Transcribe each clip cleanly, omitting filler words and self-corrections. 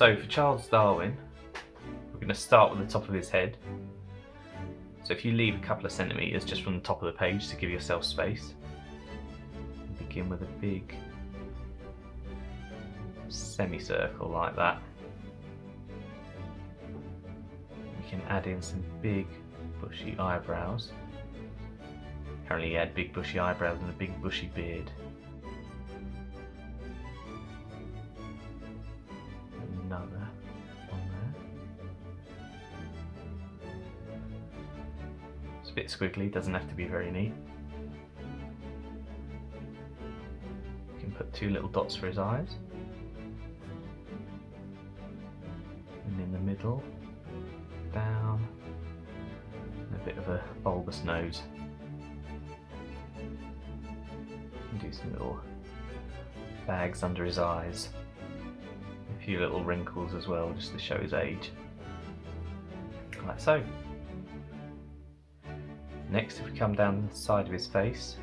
So for Charles Darwin, we're going to start with the top of his head. So if you leave a couple of centimetres just from the top of the page to give yourself space, begin with a big semicircle like that. We can add in some big bushy eyebrows. Apparently he had big bushy eyebrows and a big bushy beard. Another on there. It's a bit squiggly, doesn't have to be very neat. You can put two little dots for his eyes. And in the middle, down, and a bit of a bulbous nose. And do some little bags under his eyes. A few little wrinkles as well, just to show his age. Like so. Next, if we come down the side of his face,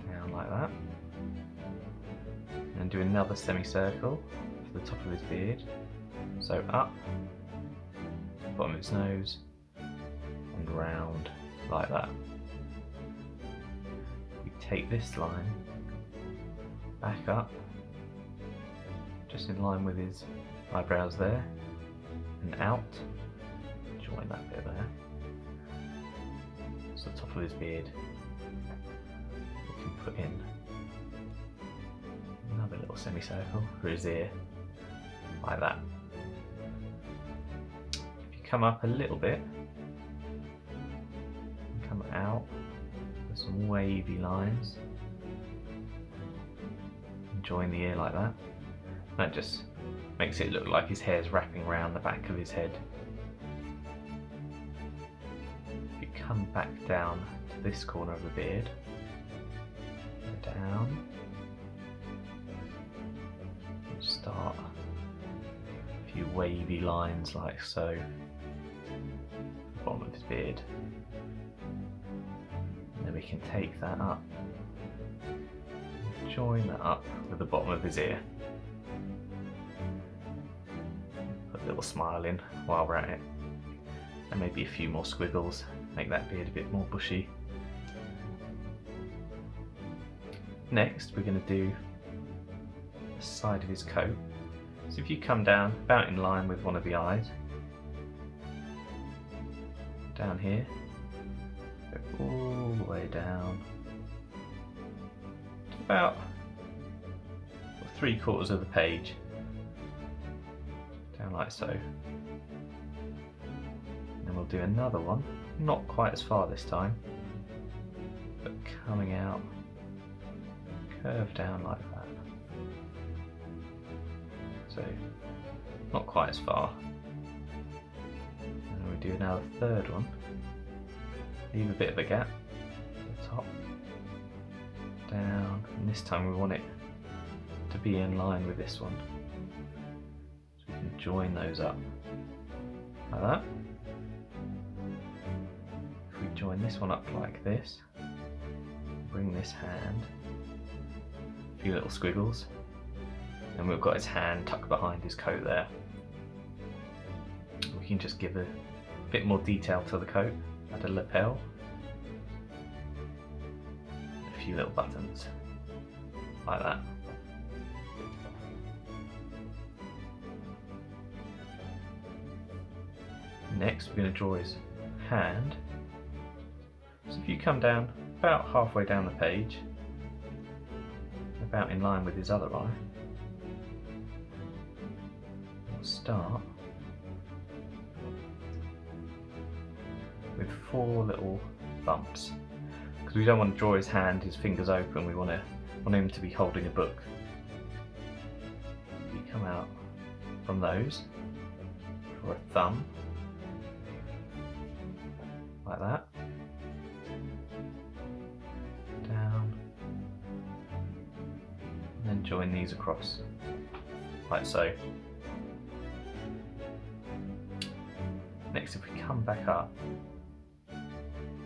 down like that, and do another semicircle for the top of his beard. So up, bottom of his nose, and round like that. We take this line back up, just in line with his eyebrows there, and out, join that bit there. It's the top of his beard. We can put in another little semicircle for his ear, like that. If you come up a little bit, and come out with some wavy lines, and join the ear like that. That just makes it look like his hair's wrapping around the back of his head. If you come back down to this corner of the beard, down, and start a few wavy lines like so, the bottom of his beard. And then we can take that up, join that up with the bottom of his ear. Put a little smile in while we're at it, and maybe a few more squiggles, make that beard a bit more bushy. Next, we're going to do the side of his coat. So if you come down about in line with one of the eyes, down here, go all the way down to about 3/4 of the page, down like so. And then we'll do another one, not quite as far this time, but coming out, curve down like that. So, not quite as far. And we do another third one. Leave a bit of a gap at the top, down, and this time we want it to be in line with this one. So we can join those up like that. If we join this one up like this, bring this hand, a few little squiggles, and we've got his hand tucked behind his coat there. We can just give a bit more detail to the coat, add a lapel, a few little buttons, like that. Next, we're going to draw his hand. So if you come down about halfway down the page, about in line with his other eye, we'll start with 4 little bumps, because we don't want to draw his hand, his fingers open. We want him to be holding a book. You come out from those, draw a thumb, like that, down, and then join these across, like so. Next, if we come back up,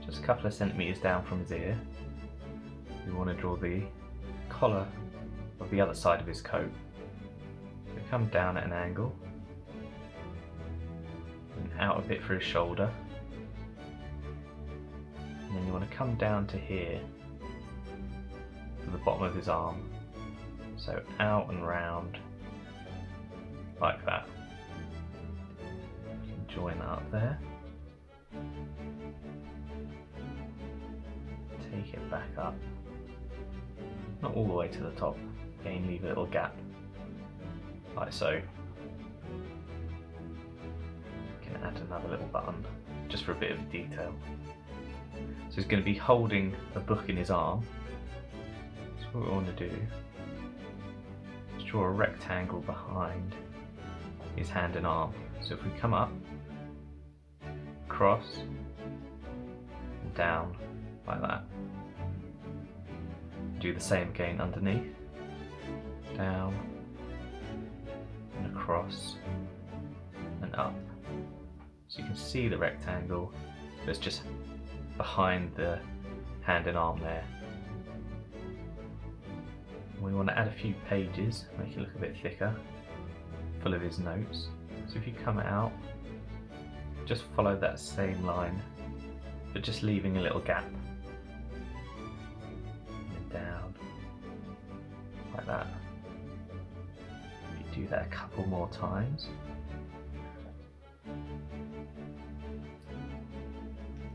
just a couple of centimetres down from his ear, we want to draw the collar of the other side of his coat. So come down at an angle and out a bit for his shoulder, and then you want to come down to here to the bottom of his arm, so out and round like that. You can join that up there, take it back up, not all the way to the top, again leave a little gap like so. You can add another little button just for a bit of detail. So he's going to be holding a book in his arm. So what we want to do is draw a rectangle behind his hand and arm. So if we come up, across, and down like that. Do the same again underneath, down, and across, and up. So you can see the rectangle, but it's just behind the hand and arm there. We want to add a few pages, make it look a bit thicker, full of his notes. So if you come out, just follow that same line, but just leaving a little gap. And down, like that. If you do that a couple more times,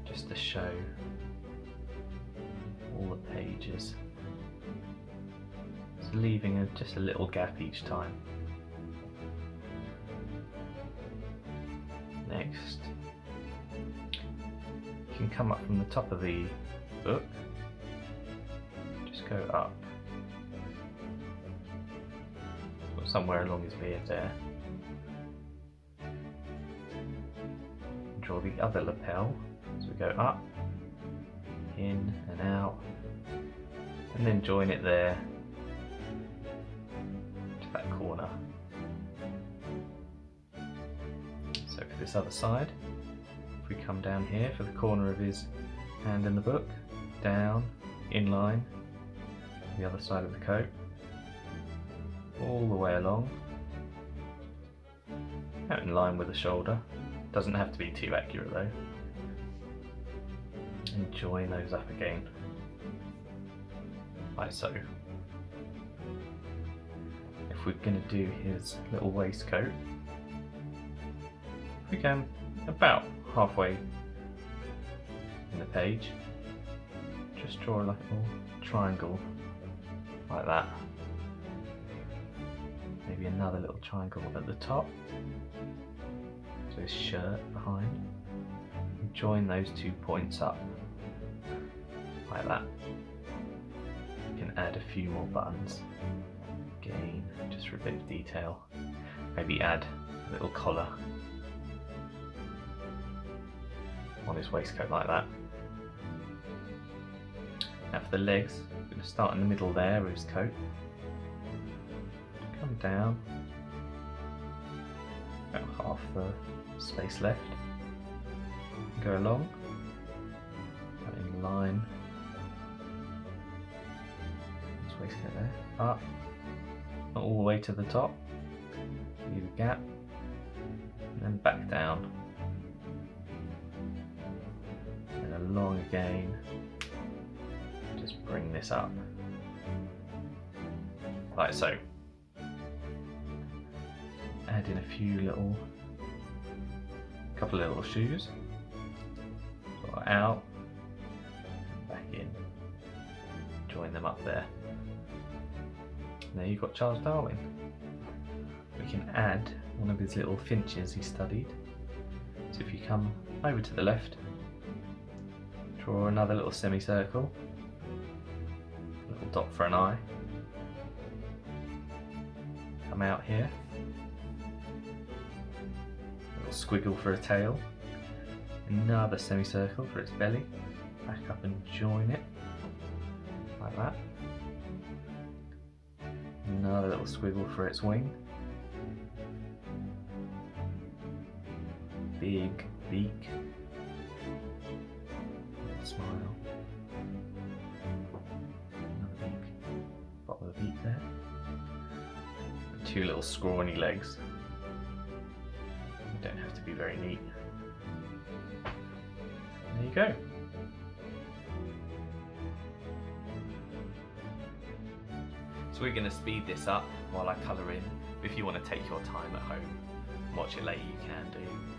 just to show all the pages. Just leaving just a little gap each time. Next, you can come up from the top of the book, just go up, or somewhere along his beard there. Draw the other lapel, so we go up, in and out, and then join it there to that corner. So for this other side, if we come down here for the corner of his hand in the book, down, in line, the other side of the coat, all the way along, out in line with the shoulder. Doesn't have to be too accurate though. And join those up again, like so. If we're going to do his little waistcoat, we can about halfway in the page, just draw like a little triangle like that. Maybe another little triangle at the top, so his shirt behind. And join those 2 points up like that. You can add a few more buttons, again just for a bit of detail. Maybe add a little collar on his waistcoat like that. Now for the legs, we're going to start in the middle there with his coat. Come down, about half the space left. Go along, in line. His waistcoat there, up, not all the way to the top. Leave a gap, and then back down. Along again, just bring this up like so. Add in a few couple of little shoes, sort of out, back in, join them up there. And there you've got Charles Darwin. We can add one of his little finches he studied. So if you come over to the left, draw another little semicircle, a little dot for an eye, come out here, a little squiggle for a tail, another semicircle for its belly, back up and join it, like that, another little squiggle for its wing, big beak, smile, another beak, bottom of the beak there, few little scrawny legs. They don't have to be very neat. There you go. So we're going to speed this up while I colour in. If you want to take your time at home and watch it later, you can do.